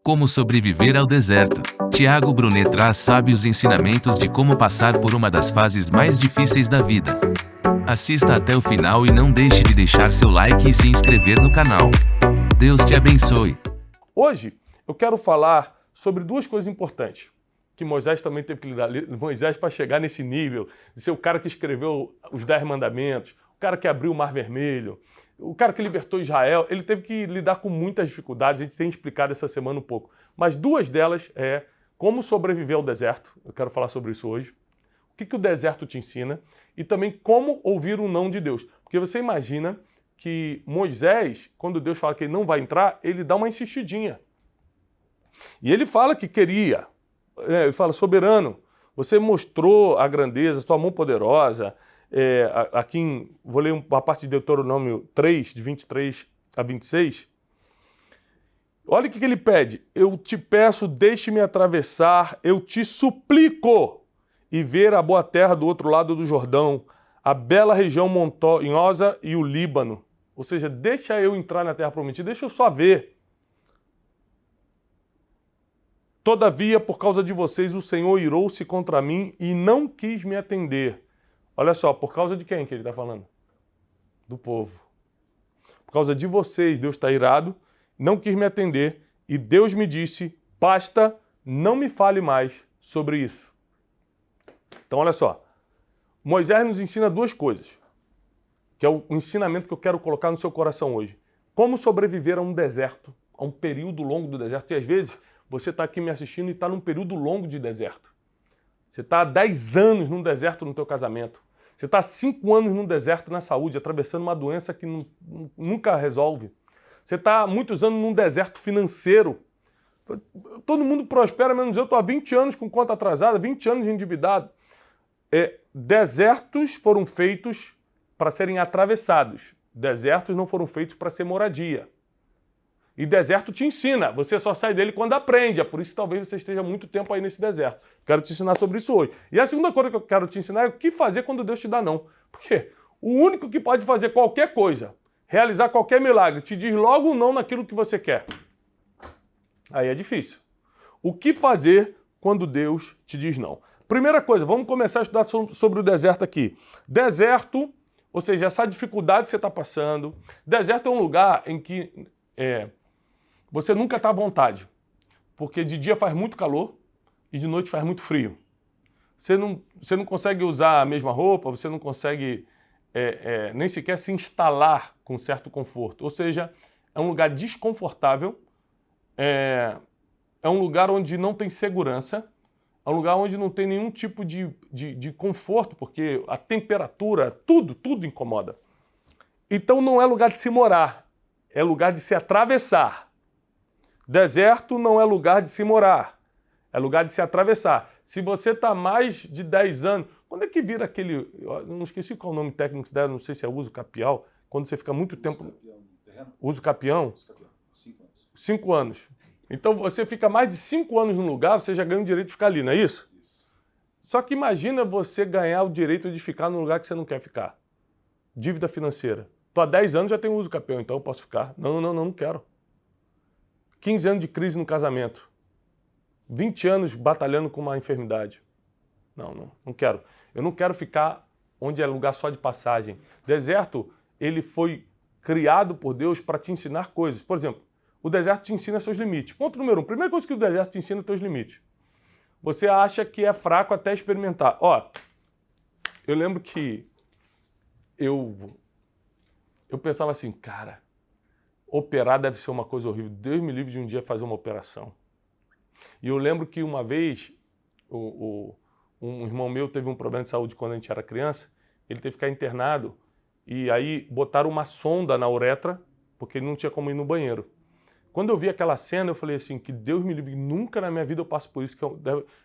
Como sobreviver ao deserto. Tiago Brunet traz sábios ensinamentos de como passar por uma das fases mais difíceis da vida. Assista até o final e não deixe de deixar seu like e se inscrever no canal. Deus te abençoe. Hoje eu quero falar sobre duas coisas importantes que Moisés também teve que lidar. Moisés, para chegar nesse nível, de ser o cara que escreveu os 10 mandamentos, o cara que abriu o Mar Vermelho, o cara que libertou Israel, ele teve que lidar com muitas dificuldades, a gente tem explicado essa semana um pouco. Mas duas delas é como sobreviver ao deserto, eu quero falar sobre isso hoje, o que o deserto te ensina, e também como ouvir o não de Deus. Porque você imagina que Moisés, quando Deus fala que ele não vai entrar, ele dá uma insistidinha. E ele fala que queria, ele fala, soberano, você mostrou a grandeza, sua mão poderosa. Vou ler uma parte de Deuteronômio 3, de 23 a 26. Olha o que ele pede. Eu te peço, deixe-me atravessar, eu te suplico, e ver a boa terra do outro lado do Jordão, a bela região montanhosa e o Líbano. Ou seja, deixa eu entrar na terra prometida, deixa eu só ver. Todavia, por causa de vocês, o Senhor irou-se contra mim e não quis me atender. Olha só, por causa de quem que ele está falando? Do povo. Por causa de vocês, Deus está irado, não quis me atender, e Deus me disse, basta, não me fale mais sobre isso. Então, olha só, Moisés nos ensina duas coisas, que é o ensinamento que eu quero colocar no seu coração hoje. Como sobreviver a um deserto, a um período longo do deserto, e às vezes você está aqui me assistindo e está num período longo de deserto. Você está há 10 anos num deserto no teu casamento. Você está há 5 anos num deserto na saúde, atravessando uma doença que nunca resolve. Você está há muitos anos num deserto financeiro. Todo mundo prospera, menos eu. Estou há 20 anos com conta atrasada, 20 anos endividado. Desertos foram feitos para serem atravessados. Desertos não foram feitos para ser moradia. E deserto te ensina, você só sai dele quando aprende. É por isso que talvez você esteja muito tempo aí nesse deserto. Quero te ensinar sobre isso hoje. E a segunda coisa que eu quero te ensinar é o que fazer quando Deus te dá não. Porque o único que pode fazer qualquer coisa, realizar qualquer milagre, te diz logo não naquilo que você quer. Aí é difícil. O que fazer quando Deus te diz não? Primeira coisa, vamos começar a estudar sobre o deserto aqui. Deserto, ou seja, essa dificuldade que você está passando. Deserto é um lugar em que você nunca está à vontade, porque de dia faz muito calor e de noite faz muito frio. Você não consegue usar a mesma roupa, você não consegue nem sequer se instalar com certo conforto. Ou seja, é um lugar desconfortável, é um lugar onde não tem segurança, é um lugar onde não tem nenhum tipo de conforto, porque a temperatura, tudo incomoda. Então não é lugar de se morar, é lugar de se atravessar. Deserto não é lugar de se morar, é lugar de se atravessar. Se você está mais de 10 anos, quando é que vira aquele, eu não esqueci qual é o nome técnico dela, não sei se é uso capial, quando você fica muito tempo... Uso capião? 5 anos. 5 anos. Então você fica mais de 5 anos num lugar, você já ganha o direito de ficar ali, não é isso? Só que imagina você ganhar o direito de ficar num lugar que você não quer ficar. Dívida financeira. Estou há 10 anos, já tenho uso capião, então eu posso ficar. Não quero. 15 anos de crise no casamento. 20 anos batalhando com uma enfermidade. Não quero. Eu não quero ficar onde é lugar só de passagem. Deserto, ele foi criado por Deus para te ensinar coisas. Por exemplo, o deserto te ensina seus limites. Ponto número 1. Primeira coisa que o deserto te ensina é seus limites. Você acha que é fraco até experimentar. Eu lembro que eu pensava assim, cara, operar deve ser uma coisa horrível. Deus me livre de um dia fazer uma operação. E eu lembro que uma vez, um irmão meu teve um problema de saúde quando a gente era criança, ele teve que ficar internado, e aí botaram uma sonda na uretra, porque ele não tinha como ir no banheiro. Quando eu vi aquela cena, eu falei assim, que Deus me livre, nunca na minha vida eu passo por isso, que é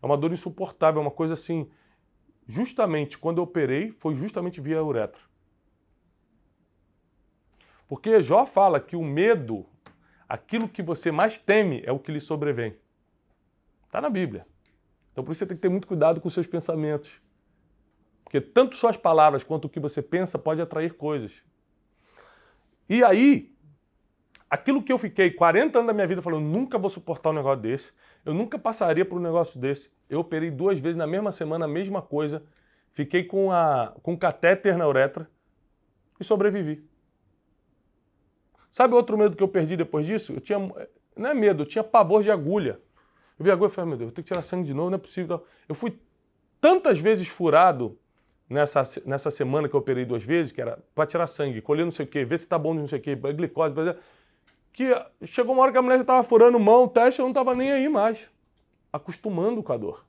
uma dor insuportável, é uma coisa assim. Justamente quando eu operei, foi justamente via uretra. Porque Jó fala que o medo, aquilo que você mais teme, é o que lhe sobrevém. Está na Bíblia. Então por isso você tem que ter muito cuidado com os seus pensamentos. Porque tanto suas palavras quanto o que você pensa pode atrair coisas. E aí, aquilo que eu fiquei 40 anos da minha vida falando, nunca vou suportar um negócio desse, eu nunca passaria por um negócio desse. Eu operei 2 vezes na mesma semana, a mesma coisa, fiquei com catéter na uretra e sobrevivi. Sabe outro medo que eu perdi depois disso? Eu tinha, não é medo, eu tinha pavor de agulha. Eu vi a agulha e falei, meu Deus, eu tenho que tirar sangue de novo, não é possível. Eu fui tantas vezes furado nessa semana que eu operei 2 vezes, que era para tirar sangue, colher não sei o quê, ver se tá bom de não sei o quê, glicose, que chegou uma hora que a mulher já estava furando mão, o teste, eu não estava nem aí mais. Acostumando com a dor.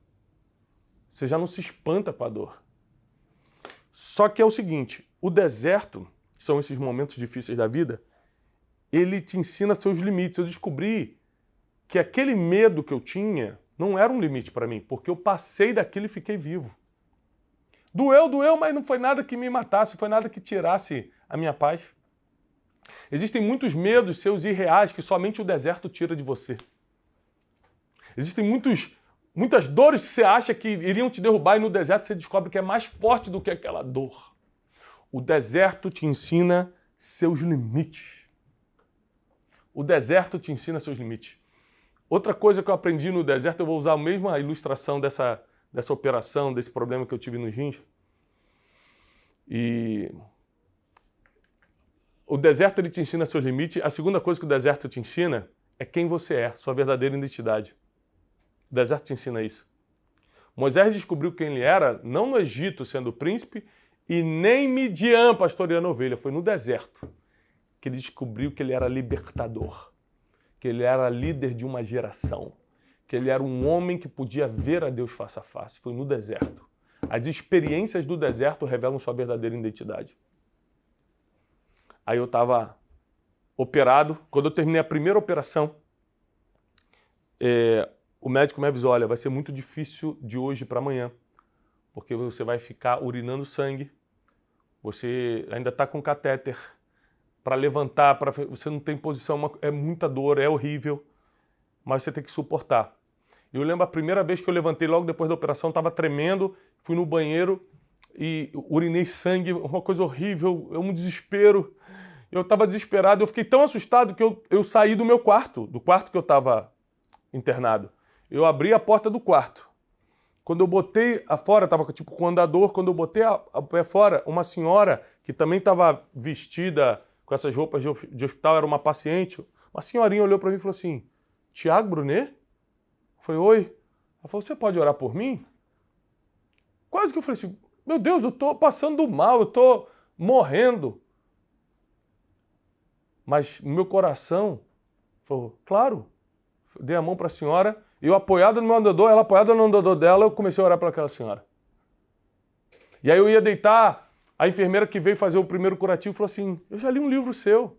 Você já não se espanta com a dor. Só que é o seguinte, o deserto, que são esses momentos difíceis da vida, ele te ensina seus limites. Eu descobri que aquele medo que eu tinha não era um limite para mim, porque eu passei daquilo e fiquei vivo. Doeu, mas não foi nada que me matasse, foi nada que tirasse a minha paz. Existem muitos medos seus irreais que somente o deserto tira de você. Existem muitas dores que você acha que iriam te derrubar e no deserto você descobre que é mais forte do que aquela dor. O deserto te ensina seus limites. O deserto te ensina seus limites. Outra coisa que eu aprendi no deserto, eu vou usar a mesma ilustração dessa operação, desse problema que eu tive nos rins. E o deserto ele te ensina seus limites. A segunda coisa que o deserto te ensina é quem você é, sua verdadeira identidade. O deserto te ensina isso. Moisés descobriu quem ele era, não no Egito sendo príncipe, e nem Midian pastoreando ovelha. Foi no deserto que ele descobriu que ele era libertador, que ele era líder de uma geração, que ele era um homem que podia ver a Deus face a face. Foi no deserto. As experiências do deserto revelam sua verdadeira identidade. Aí eu estava operado. Quando eu terminei a primeira operação, o médico me avisou, olha, vai ser muito difícil de hoje para amanhã, porque você vai ficar urinando sangue, você ainda está com catéter, para levantar, você não tem posição, é muita dor, é horrível, mas você tem que suportar. Eu lembro a primeira vez que eu levantei logo depois da operação, estava tremendo, fui no banheiro e urinei sangue, uma coisa horrível, um desespero. Eu estava desesperado, eu fiquei tão assustado que eu saí do meu quarto, do quarto que eu estava internado. Eu abri a porta do quarto. Quando eu botei a fora, estava tipo com andador, quando eu botei a pé fora, uma senhora que também estava vestida com essas roupas de hospital, era uma paciente, uma senhorinha olhou para mim e falou assim, Tiago Brunet? Eu falei, oi. Ela falou, você pode orar por mim? Quase que eu falei assim, meu Deus, eu estou passando mal, eu estou morrendo. Mas no meu coração, falou, claro. Dei a mão para a senhora, eu apoiado no meu andador, ela apoiada no andador dela, eu comecei a orar para aquela senhora. E aí eu ia deitar, a enfermeira que veio fazer o primeiro curativo falou assim, eu já li um livro seu. Eu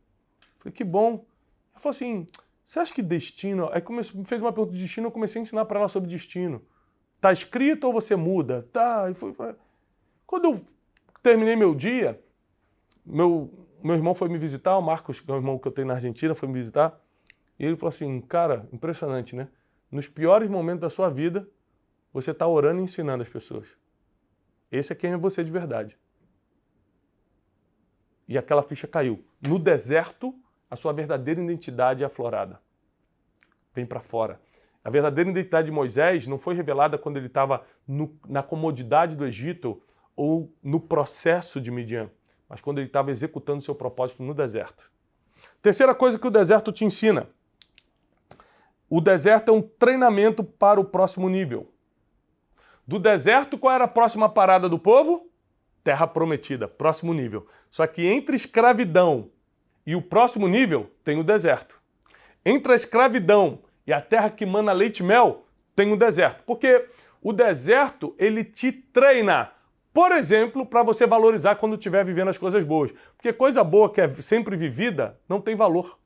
falei, que bom. Ela falou assim, você acha que destino... Aí me fez uma pergunta de destino, eu comecei a ensinar para ela sobre destino. Tá escrito ou você muda? Tá. Quando eu terminei meu dia, meu irmão foi me visitar, o Marcos, que é o irmão que eu tenho na Argentina, foi me visitar. E ele falou assim, cara, impressionante, né? Nos piores momentos da sua vida, você está orando e ensinando as pessoas. Esse é quem é você de verdade. E aquela ficha caiu. No deserto, a sua verdadeira identidade é aflorada. Vem para fora. A verdadeira identidade de Moisés não foi revelada quando ele estava na comodidade do Egito ou no processo de Midian, mas quando ele estava executando seu propósito no deserto. Terceira coisa que o deserto te ensina. O deserto é um treinamento para o próximo nível. Do deserto, qual era a próxima parada do povo? Terra prometida, próximo nível. Só que entre escravidão e o próximo nível, tem o deserto. Entre a escravidão e a terra que mana leite e mel, tem o deserto. Porque o deserto, ele te treina, por exemplo, para você valorizar quando estiver vivendo as coisas boas. Porque coisa boa que é sempre vivida, não tem valor.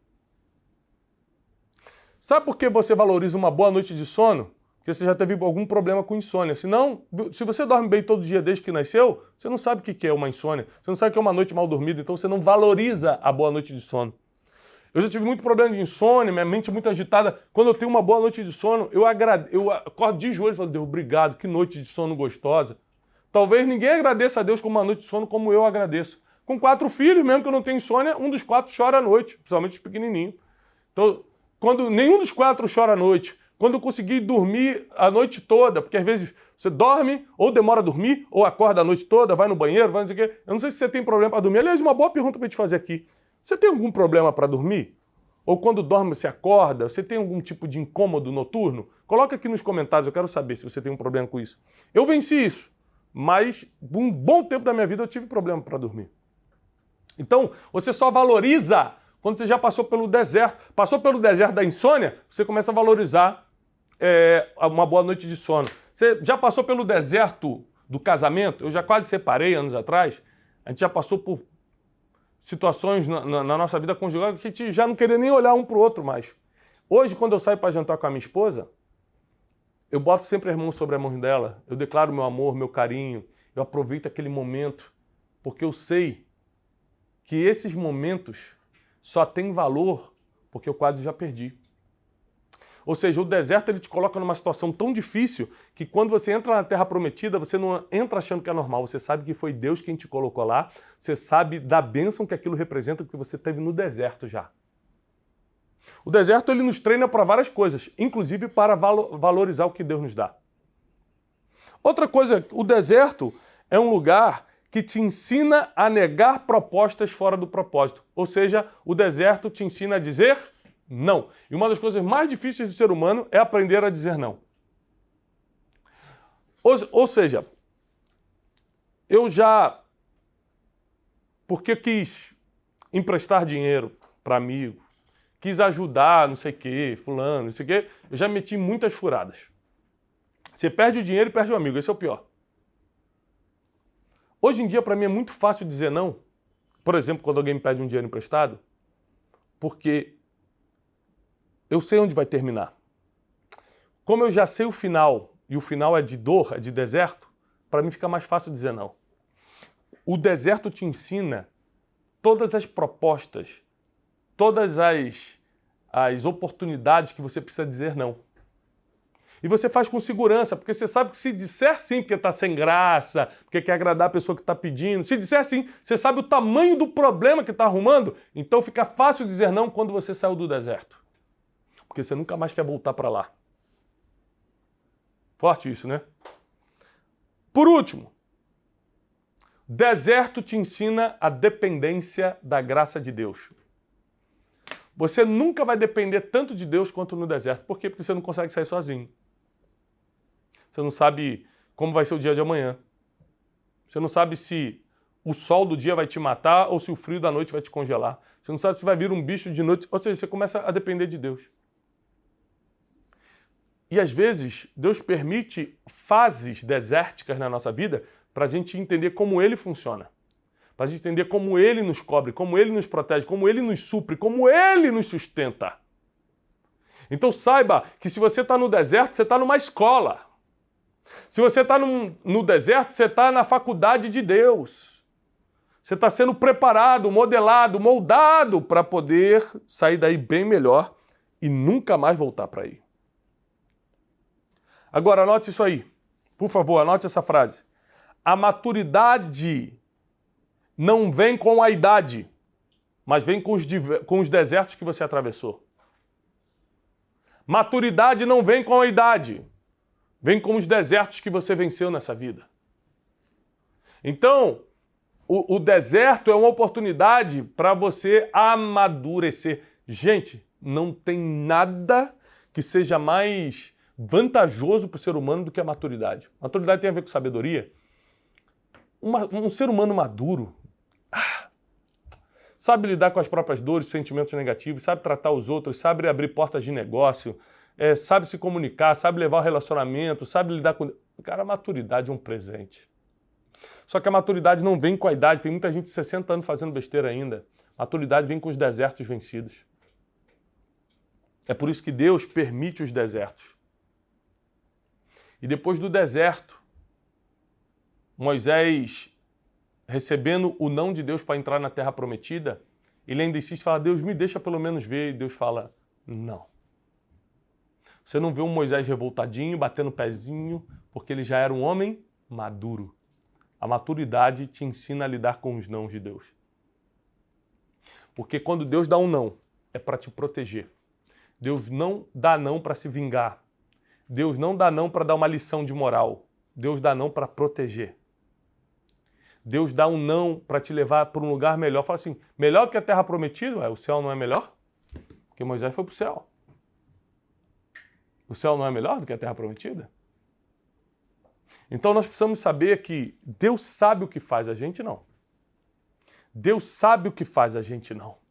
Sabe por que você valoriza uma boa noite de sono? Porque você já teve algum problema com insônia. Senão, se você dorme bem todo dia desde que nasceu, você não sabe o que é uma insônia. Você não sabe o que é uma noite mal dormida, então você não valoriza a boa noite de sono. Eu já tive muito problema de insônia, minha mente é muito agitada. Quando eu tenho uma boa noite de sono, eu acordo de joelho e falo, Deus, obrigado, que noite de sono gostosa. Talvez ninguém agradeça a Deus com uma noite de sono como eu agradeço. Com 4 filhos, mesmo que eu não tenha insônia, um dos 4 chora à noite, principalmente os pequenininhos. Então, quando nenhum dos quatro chora à noite, quando eu consegui dormir a noite toda, porque às vezes você dorme, ou demora a dormir, ou acorda a noite toda, vai no banheiro, vai não sei o quê. Eu não sei se você tem problema para dormir. Aliás, uma boa pergunta para te fazer aqui. Você tem algum problema para dormir? Ou quando dorme você acorda? Você tem algum tipo de incômodo noturno? Coloca aqui nos comentários, eu quero saber se você tem um problema com isso. Eu venci isso, mas por um bom tempo da minha vida eu tive problema para dormir. Então, você só valoriza quando você já passou pelo deserto. Passou pelo deserto da insônia, você começa a valorizar uma boa noite de sono. Você já passou pelo deserto do casamento? Eu já quase separei anos atrás. A gente já passou por situações na nossa vida conjugal que a gente já não queria nem olhar um para o outro mais. Hoje, quando eu saio para jantar com a minha esposa, eu boto sempre as mãos sobre a mão dela, eu declaro meu amor, meu carinho, eu aproveito aquele momento, porque eu sei que esses momentos só têm valor porque eu quase já perdi. Ou seja, o deserto ele te coloca numa situação tão difícil que quando você entra na Terra Prometida, você não entra achando que é normal. Você sabe que foi Deus quem te colocou lá. Você sabe da bênção que aquilo representa que você teve no deserto já. O deserto ele nos treina para várias coisas, inclusive para valorizar o que Deus nos dá. Outra coisa, o deserto é um lugar que te ensina a negar propostas fora do propósito. Ou seja, o deserto te ensina a dizer não. E uma das coisas mais difíceis do ser humano é aprender a dizer não. Ou seja, eu já, porque quis emprestar dinheiro para amigo, quis ajudar não sei o que, fulano, não sei o que, eu já meti muitas furadas. Você perde o dinheiro e perde o amigo, esse é o pior. Hoje em dia, para mim, é muito fácil dizer não. Por exemplo, quando alguém me pede um dinheiro emprestado, porque eu sei onde vai terminar. Como eu já sei o final, e o final é de dor, é de deserto, para mim fica mais fácil dizer não. O deserto te ensina todas as propostas, todas as oportunidades que você precisa dizer não. E você faz com segurança, porque você sabe que se disser sim, porque está sem graça, porque quer agradar a pessoa que está pedindo, se disser sim, você sabe o tamanho do problema que está arrumando, então fica fácil dizer não quando você saiu do deserto. Porque você nunca mais quer voltar para lá. Forte isso, né? Por último, deserto te ensina a dependência da graça de Deus. Você nunca vai depender tanto de Deus quanto no deserto. Por quê? Porque você não consegue sair sozinho. Você não sabe como vai ser o dia de amanhã. Você não sabe se o sol do dia vai te matar ou se o frio da noite vai te congelar. Você não sabe se vai vir um bicho de noite. Ou seja, você começa a depender de Deus. E às vezes, Deus permite fases desérticas na nossa vida para a gente entender como Ele funciona. Para a gente entender como Ele nos cobre, como Ele nos protege, como Ele nos supre, como Ele nos sustenta. Então saiba que se você está no deserto, você está numa escola. Se você está no deserto, você está na faculdade de Deus. Você está sendo preparado, modelado, moldado para poder sair daí bem melhor e nunca mais voltar para aí. Agora, anote isso aí. Por favor, anote essa frase. A maturidade não vem com a idade, mas vem com os desertos que você atravessou. Maturidade não vem com a idade, vem com os desertos que você venceu nessa vida. Então, o deserto é uma oportunidade para você amadurecer. Gente, não tem nada que seja mais vantajoso para o ser humano do que a maturidade. Maturidade tem a ver com sabedoria. Um ser humano maduro sabe lidar com as próprias dores, sentimentos negativos, sabe tratar os outros, sabe abrir portas de negócio, sabe se comunicar, sabe levar o relacionamento, sabe lidar com... Cara, a maturidade é um presente. Só que a maturidade não vem com a idade. Tem muita gente de 60 anos fazendo besteira ainda. A maturidade vem com os desertos vencidos. É por isso que Deus permite os desertos. E depois do deserto, Moisés, recebendo o não de Deus para entrar na Terra Prometida, ele ainda insiste e fala, Deus, me deixa pelo menos ver. E Deus fala, não. Você não vê um Moisés revoltadinho, batendo o pezinho, porque ele já era um homem maduro. A maturidade te ensina a lidar com os nãos de Deus. Porque quando Deus dá um não, é para te proteger. Deus não dá não para se vingar. Deus não dá não para dar uma lição de moral. Deus dá não para proteger. Deus dá um não para te levar para um lugar melhor. Fala assim, melhor do que a terra prometida? O céu não é melhor? Porque Moisés foi para o céu. O céu não é melhor do que a terra prometida? Então nós precisamos saber que Deus sabe o que faz, a gente não. Deus sabe o que faz, a gente não.